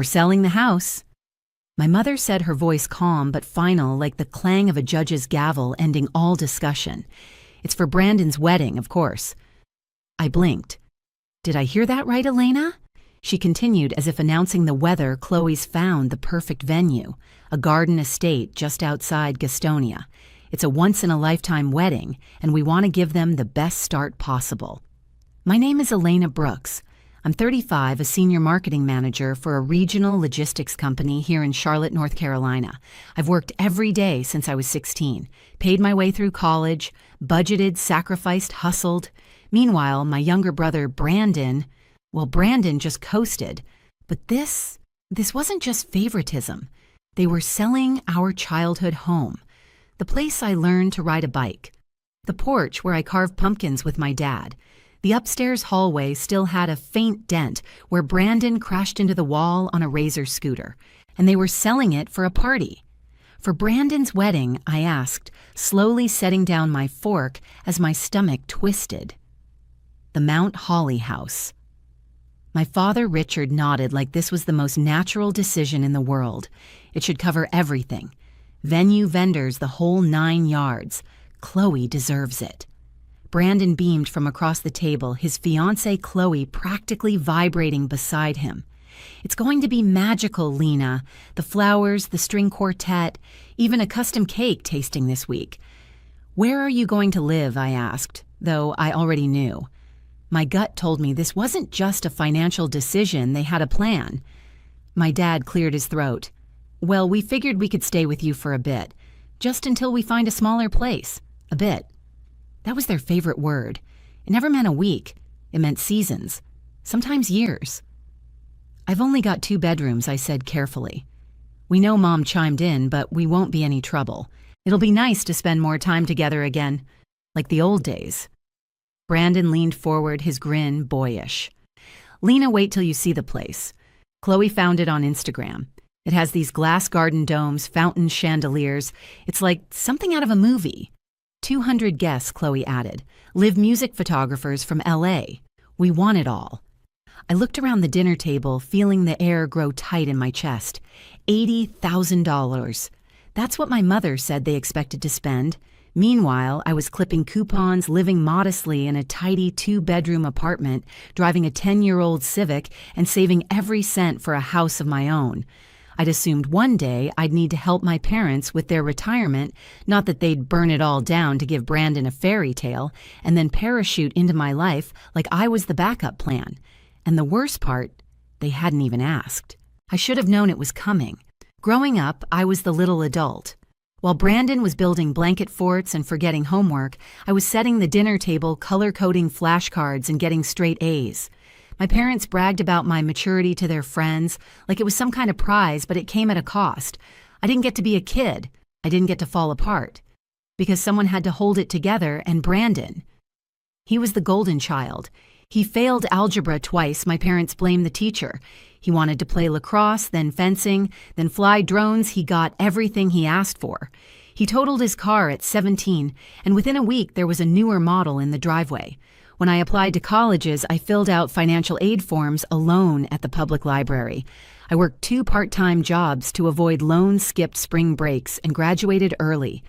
We're selling the house." My mother said, her voice calm but final, like the clang of a judge's gavel ending all discussion. "It's for Brandon's wedding, of course." I blinked. "Did I hear that right, Elena?" She continued as if announcing the weather. "Chloe's found the perfect venue, a garden estate just outside Gastonia. It's a once-in-a-lifetime wedding, and we want to give them the best start possible." My name is Elena Brooks. I'm 35, a senior marketing manager for a regional logistics company here in Charlotte, North Carolina. I've worked every day since I was 16, paid my way through college, budgeted, sacrificed, hustled. Meanwhile, my younger brother, Brandon just coasted. But this wasn't just favoritism. They were selling our childhood home, the place I learned to ride a bike, the porch where I carved pumpkins with my dad. The upstairs hallway still had a faint dent where Brandon crashed into the wall on a Razor scooter, and they were selling it for a party. For Brandon's wedding, I asked, slowly setting down my fork as my stomach twisted. The Mount Holly house. My father, Richard, nodded like this was the most natural decision in the world. It should cover everything. Venue, vendors, the whole 9 yards. Chloe deserves it. Brandon beamed from across the table, his fiancée Chloe practically vibrating beside him. "It's going to be magical, Lena. The flowers, the string quartet, even a custom cake tasting this week." "Where are you going to live?" I asked, though I already knew. My gut told me this wasn't just a financial decision, they had a plan. My dad cleared his throat. "Well, we figured we could stay with you for a bit, just until we find a smaller place. A bit." That was their favorite word. It never meant a week. It meant seasons, sometimes years. "I've only got 2 bedrooms," I said carefully. "We know Mom chimed in, but we won't be any trouble. It'll be nice to spend more time together again, like the old days." Brandon leaned forward, his grin boyish. "Lena, wait till you see the place. Chloe found it on Instagram. It has these glass garden domes, fountain chandeliers. It's like something out of a movie. 200 guests," Chloe added. "Live music photographers from LA. We want it all." I looked around the dinner table, feeling the air grow tight in my chest. $80,000. That's what my mother said they expected to spend. Meanwhile, I was clipping coupons, living modestly in a tidy 2-bedroom apartment, driving a 10-year-old Civic, and saving every cent for a house of my own. I'd assumed one day I'd need to help my parents with their retirement, not that they'd burn it all down to give Brandon a fairy tale, and then parachute into my life like I was the backup plan. And the worst part, they hadn't even asked. I should have known it was coming. Growing up, I was the little adult. While Brandon was building blanket forts and forgetting homework, I was setting the dinner table, color-coding flashcards, and getting straight A's. My parents bragged about my maturity to their friends, like it was some kind of prize, but it came at a cost. I didn't get to be a kid. I didn't get to fall apart. Because someone had to hold it together, and Brandon. He was the golden child. He failed algebra twice. My parents blamed the teacher. He wanted to play lacrosse, then fencing, then fly drones. He got everything he asked for. He totaled his car at 17, and within a week there was a newer model in the driveway. When I applied to colleges, I filled out financial aid forms alone at the public library. I worked 2 part-time jobs to avoid loans, skipped spring breaks, and graduated early.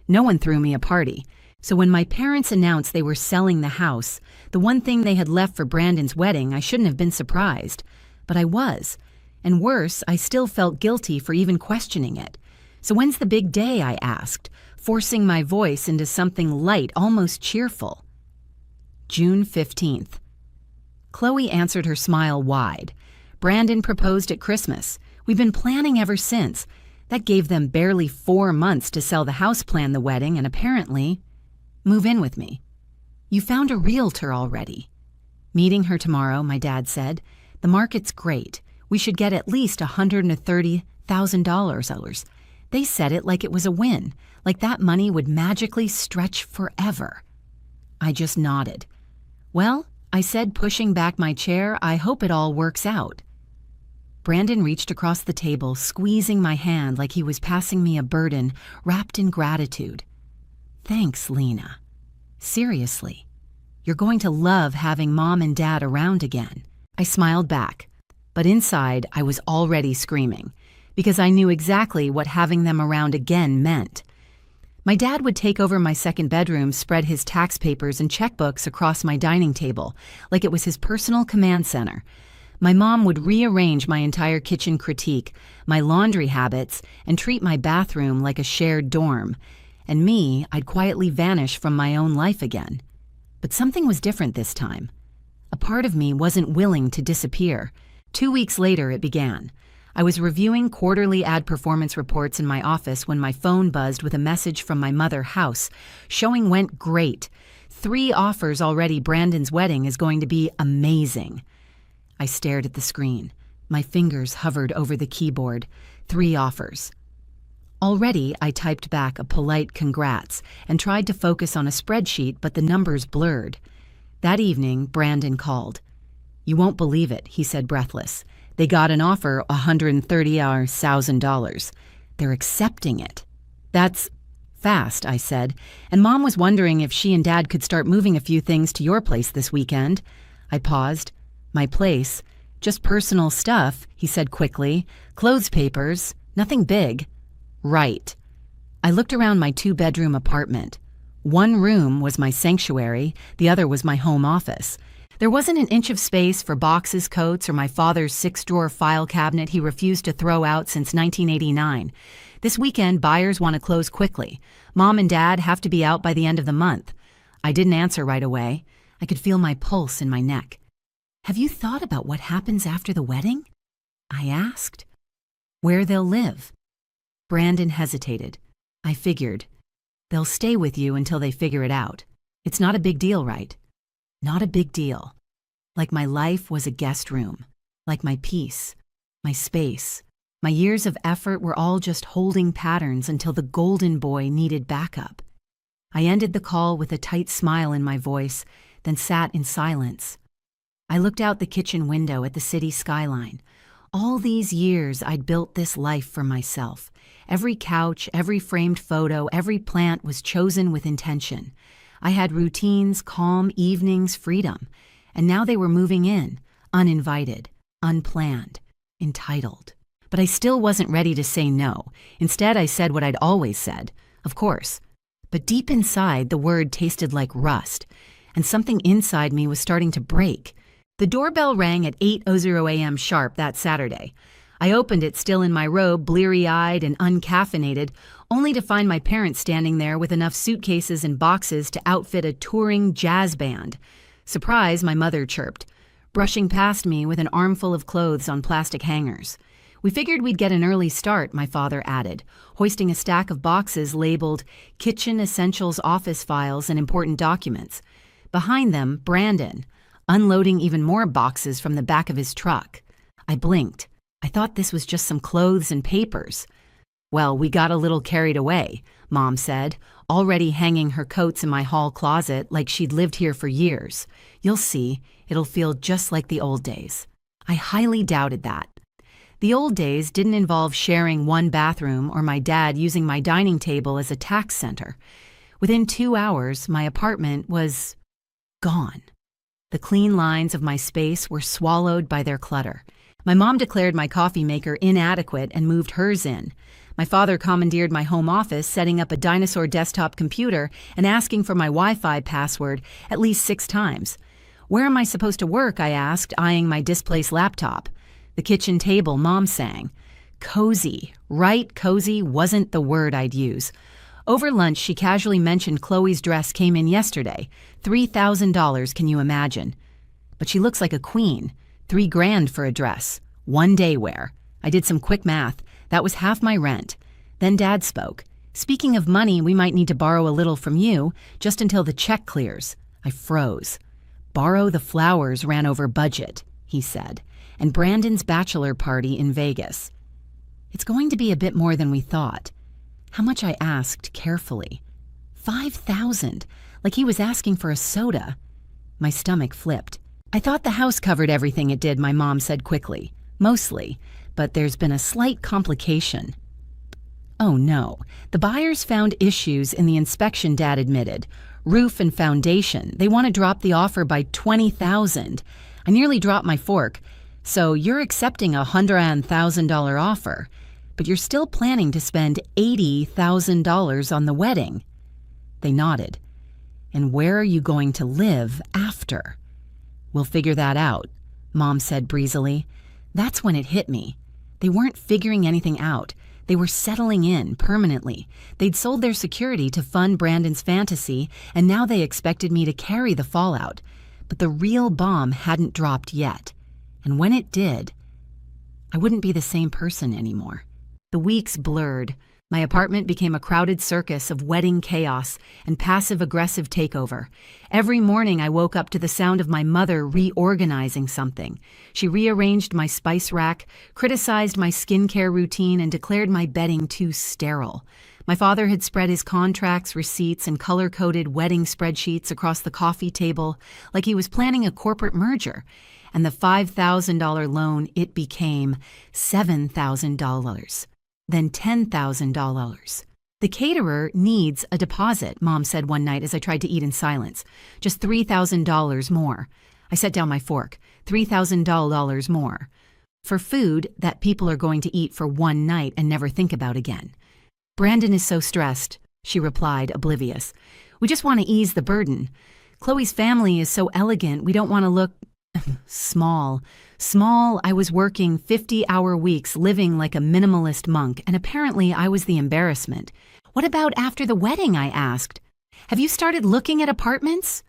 No one threw me a party. So when my parents announced they were selling the house, the one thing they had left for Brandon's wedding, I shouldn't have been surprised. But I was. And worse, I still felt guilty for even questioning it. "So when's the big day?" I asked, forcing my voice into something light, almost cheerful. June 15th. Chloe answered, her smile wide. "Brandon proposed at Christmas. We've been planning ever since. That gave them barely 4 months to sell the house, plan the wedding, and apparently move in with me." "You found a realtor already." "Meeting her tomorrow," my dad said. "The market's great. We should get at least $130,000. They said it like it was a win, like that money would magically stretch forever." I just nodded. "Well," I said, pushing back my chair, "I hope it all works out." Brandon reached across the table, squeezing my hand like he was passing me a burden wrapped in gratitude. "Thanks, Lena. Seriously. You're going to love having Mom and Dad around again." I smiled back. But inside, I was already screaming, because I knew exactly what having them around again meant. My dad would take over my second bedroom, spread his tax papers and checkbooks across my dining table, like it was his personal command center. My mom would rearrange my entire kitchen critique, my laundry habits, and treat my bathroom like a shared dorm. And me, I'd quietly vanish from my own life again. But something was different this time. A part of me wasn't willing to disappear. 2 weeks later, it began. I was reviewing quarterly ad performance reports in my office when my phone buzzed with a message from my mother house. Showing went great. 3 offers already. Brandon's wedding is going to be amazing. I stared at the screen. My fingers hovered over the keyboard. 3 offers. Already, I typed back a polite congrats and tried to focus on a spreadsheet, but the numbers blurred. That evening, Brandon called. "You won't believe it," he said, breathless. "They got an offer, $130,000. They're accepting it." "That's fast," I said, "and Mom was wondering if she and Dad could start moving a few things to your place this weekend." I paused. "My place? Just personal stuff," he said quickly. "Clothes papers, nothing big." "Right." I looked around my 2-bedroom apartment. One room was my sanctuary, the other was my home office. There wasn't an inch of space for boxes, coats, or my father's 6-drawer file cabinet he refused to throw out since 1989. This weekend, buyers want to close quickly. Mom and Dad have to be out by the end of the month. I didn't answer right away. I could feel my pulse in my neck. "Have you thought about what happens after the wedding?" I asked. "Where they'll live." Brandon hesitated. I figured. "They'll stay with you until they figure it out. It's not a big deal, right?" Not a big deal. Like my life was a guest room. Like my peace, my space, my years of effort were all just holding patterns until the golden boy needed backup. I ended the call with a tight smile in my voice, then sat in silence. I looked out the kitchen window at the city skyline. All these years I'd built this life for myself. Every couch, every framed photo, every plant was chosen with intention. I had routines, calm evenings, freedom. And now they were moving in, uninvited, unplanned, entitled. But I still wasn't ready to say no. Instead, I said what I'd always said. Of course. But deep inside, the word tasted like rust. And something inside me was starting to break. The doorbell rang at 8:00 a.m. sharp that Saturday. I opened it still in my robe, bleary-eyed and uncaffeinated, only to find my parents standing there with enough suitcases and boxes to outfit a touring jazz band. "Surprise," my mother chirped, brushing past me with an armful of clothes on plastic hangers. "We figured we'd get an early start," my father added, hoisting a stack of boxes labeled Kitchen Essentials Office Files and Important Documents. Behind them, Brandon, unloading even more boxes from the back of his truck. I blinked. I thought this was just some clothes and papers. "Well, we got a little carried away," Mom said, already hanging her coats in my hall closet like she'd lived here for years. "You'll see, it'll feel just like the old days." I highly doubted that. The old days didn't involve sharing one bathroom or my dad using my dining table as a tax center. Within 2 hours, my apartment was gone. The clean lines of my space were swallowed by their clutter. My mom declared my coffee maker inadequate and moved hers in. My father commandeered my home office, setting up a dinosaur desktop computer and asking for my Wi-Fi password at least 6 times. "Where am I supposed to work?" I asked, eyeing my displaced laptop. "The kitchen table," Mom sang. Cozy, right? Cozy wasn't the word I'd use. Over lunch, she casually mentioned Chloe's dress came in yesterday. $3,000, can you imagine? But she looks like a queen. $3,000 for a dress. 1 day wear. I did some quick math. That was half my rent. Then Dad spoke. "Speaking of money, we might need to borrow a little from you, just until the check clears." I froze. "Borrow the flowers ran over budget," he said, "and Brandon's bachelor party in Vegas. It's going to be a bit more than we thought." How much, I asked carefully. 5,000, like he was asking for a soda. My stomach flipped. "I thought the house covered everything it did," my mom said quickly. "Mostly, but there's been a slight complication." Oh no, the buyers found issues in the inspection, Dad admitted. Roof and foundation. They want to drop the offer by 20,000. I nearly dropped my fork. So you're accepting a $100,000 offer, but you're still planning to spend $80,000 on the wedding. They nodded. And where are you going to live after? We'll figure that out, Mom said breezily. That's when it hit me. They weren't figuring anything out. They were settling in permanently. They'd sold their security to fund Brandon's fantasy, and now they expected me to carry the fallout. But the real bomb hadn't dropped yet. And when it did, I wouldn't be the same person anymore. The weeks blurred. My apartment became a crowded circus of wedding chaos and passive-aggressive takeover. Every morning I woke up to the sound of my mother reorganizing something. She rearranged my spice rack, criticized my skincare routine, and declared my bedding too sterile. My father had spread his contracts, receipts, and color-coded wedding spreadsheets across the coffee table like he was planning a corporate merger. And the $5,000 loan, it became $7,000. Then $10,000. The caterer needs a deposit, Mom said one night as I tried to eat in silence. Just $3,000 more. I set down my fork. $3,000 more. For food that people are going to eat for one night and never think about again. Brandon is so stressed, she replied, oblivious. We just want to ease the burden. Chloe's family is so elegant, we don't want to look small. I was working 50-hour weeks, living like a minimalist monk, and apparently I was the embarrassment. What about after the wedding, I asked. Have you started looking at apartments?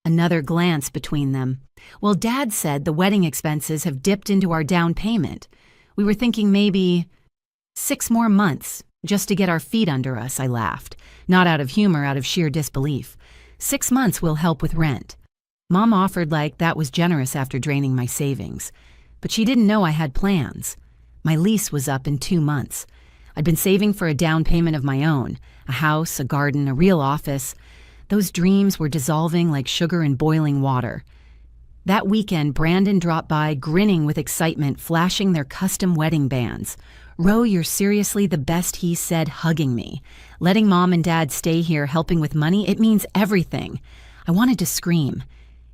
Another glance between them. Well, Dad said the wedding expenses have dipped into our down payment. We were thinking maybe 6 more months, just to get our feet under us, I laughed. Not out of humor, out of sheer disbelief. 6 months will help with rent. Mom offered like that was generous after draining my savings. But she didn't know I had plans. My lease was up in 2 months. I'd been saving for a down payment of my own. A house, a garden, a real office. Those dreams were dissolving like sugar in boiling water. That weekend, Brandon dropped by, grinning with excitement, flashing their custom wedding bands. Ro, you're seriously the best, he said, hugging me. Letting Mom and Dad stay here helping with money, it means everything. I wanted to scream.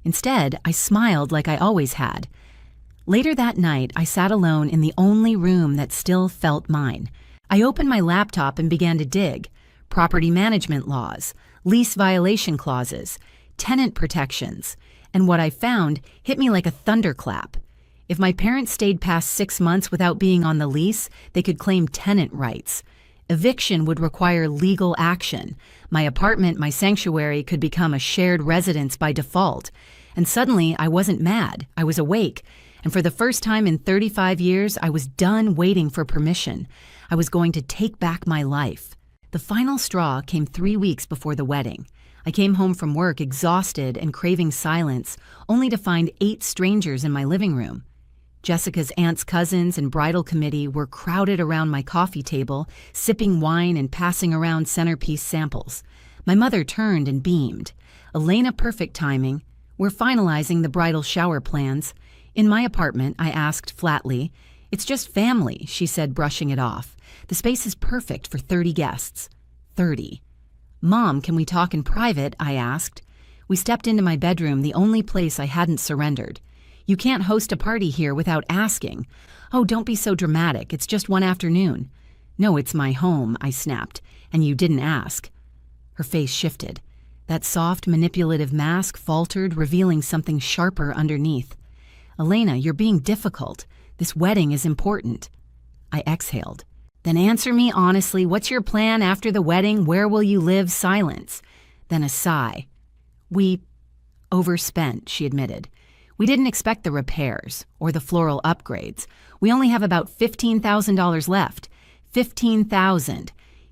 Instead, I smiled like I always had. Later that night, I sat alone in the only room that still felt mine. I opened my laptop and began to dig. Property management laws, lease violation clauses, tenant protections, and what I found hit me like a thunderclap. If my parents stayed past 6 months without being on the lease, they could claim tenant rights. Eviction would require legal action. My apartment, my sanctuary, could become a shared residence by default. And suddenly, I wasn't mad. I was awake. And for the first time in 35 years, I was done waiting for permission. I was going to take back my life. The final straw came 3 weeks before the wedding. I came home from work exhausted and craving silence, only to find 8 strangers in my living room. Jessica's aunt's cousins and bridal committee were crowded around my coffee table, sipping wine and passing around centerpiece samples. My mother turned and beamed. Elena, perfect timing. We're finalizing the bridal shower plans. In my apartment, I asked flatly. It's just family, she said, brushing it off. The space is perfect for 30 guests. 30. Mom, can we talk in private? I asked. We stepped into my bedroom, the only place I hadn't surrendered. You can't host a party here without asking. Oh, don't be so dramatic. It's just one afternoon. No, it's my home, I snapped, and you didn't ask. Her face shifted. That soft, manipulative mask faltered, revealing something sharper underneath. Elena, you're being difficult. This wedding is important. I exhaled. Then answer me honestly. What's your plan after the wedding? Where will you live? Silence. Then a sigh. We overspent, she admitted. We didn't expect the repairs or the floral upgrades. We only have about $15,000 left. $15,000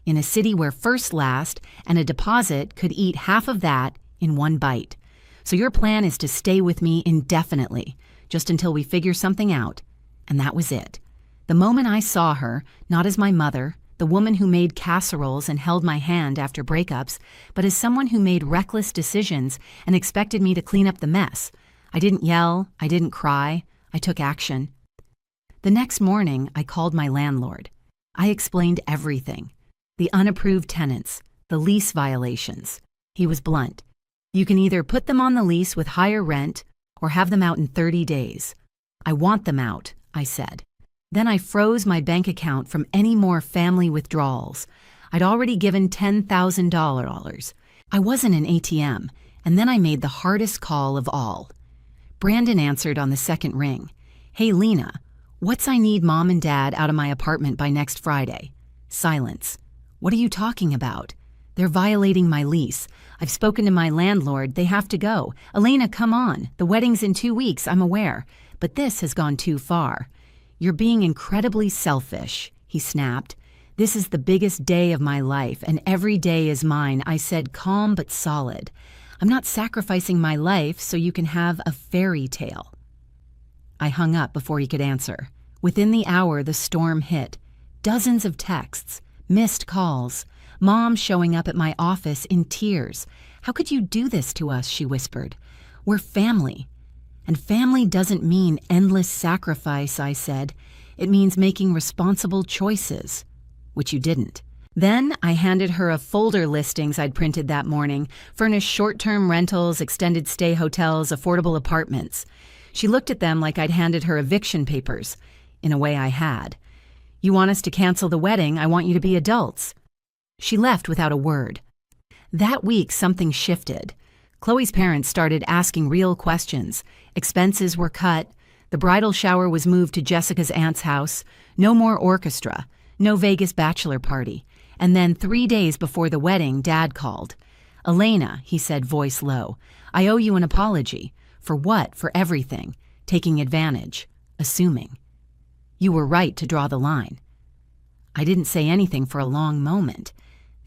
in a city where first, last, and a deposit could eat half of that in one bite. So your plan is to stay with me indefinitely, just until we figure something out. And that was it. The moment I saw her, not as my mother, the woman who made casseroles and held my hand after breakups, but as someone who made reckless decisions and expected me to clean up the mess. I didn't yell, I didn't cry, I took action. The next morning, I called my landlord. I explained everything. The unapproved tenants, the lease violations. He was blunt. You can either put them on the lease with higher rent or have them out in 30 days. I want them out, I said. Then I froze my bank account from any more family withdrawals. I'd already given $10,000. I wasn't an ATM, and then I made the hardest call of all. Brandon answered on the second ring. Hey, Lena, what's I need Mom and Dad out of my apartment by next Friday? Silence. What are you talking about? They're violating my lease. I've spoken to my landlord. They have to go. Elena, come on. The wedding's in 2 weeks, I'm aware. But this has gone too far. You're being incredibly selfish, he snapped. This is the biggest day of my life, and every day is mine, I said, calm but solid. I'm not sacrificing my life so you can have a fairy tale. I hung up before he could answer. Within the hour, the storm hit. Dozens of texts, missed calls. Mom showing up at my office in tears. How could you do this to us, she whispered. We're family. And family doesn't mean endless sacrifice, I said. It means making responsible choices, which you didn't. Then I handed her a folder listings I'd printed that morning, furnished short-term rentals, extended stay hotels, affordable apartments. She looked at them like I'd handed her eviction papers. In a way, I had. You want us to cancel the wedding? I want you to be adults. She left without a word. That week, something shifted. Chloe's parents started asking real questions. Expenses were cut. The bridal shower was moved to Jessica's aunt's house. No more orchestra. No Vegas bachelor party. And then 3 days before the wedding, Dad called. Elena, he said, voice low, I owe you an apology. For what? For everything. Taking advantage. Assuming. You were right to draw the line. I didn't say anything for a long moment.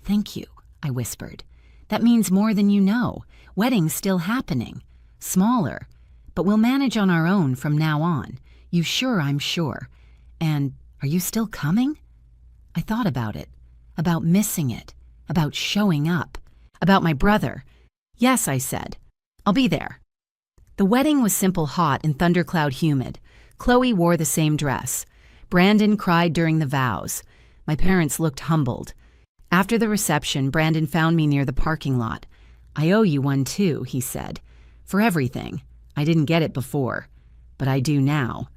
Thank you, I whispered. That means more than you know. Wedding's still happening. Smaller. But we'll manage on our own from now on. You sure? I'm sure. And are you still coming? I thought about it. About missing it. About showing up. About my brother. Yes, I said. I'll be there. The wedding was simple, hot, and thundercloud humid. Chloe wore the same dress. Brandon cried during the vows. My parents looked humbled. After the reception, Brandon found me near the parking lot. I owe you one too, he said. For everything. I didn't get it before. But I do now.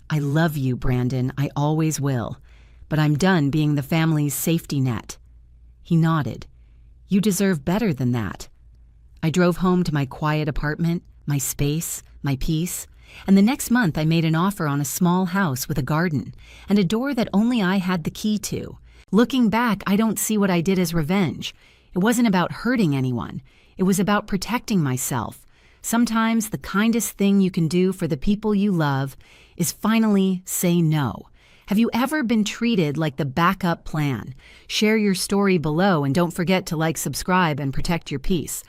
I love you, Brandon. I always will. But I'm done being the family's safety net. He nodded. You deserve better than that. I drove home to my quiet apartment, my space, my peace. And the next month I made an offer on a small house with a garden and a door that only I had the key to. Looking back, I don't see what I did as revenge. It wasn't about hurting anyone. It was about protecting myself. Sometimes the kindest thing you can do for the people you love is finally say no. Have you ever been treated like the backup plan? Share your story below and don't forget to like, subscribe, and protect your peace.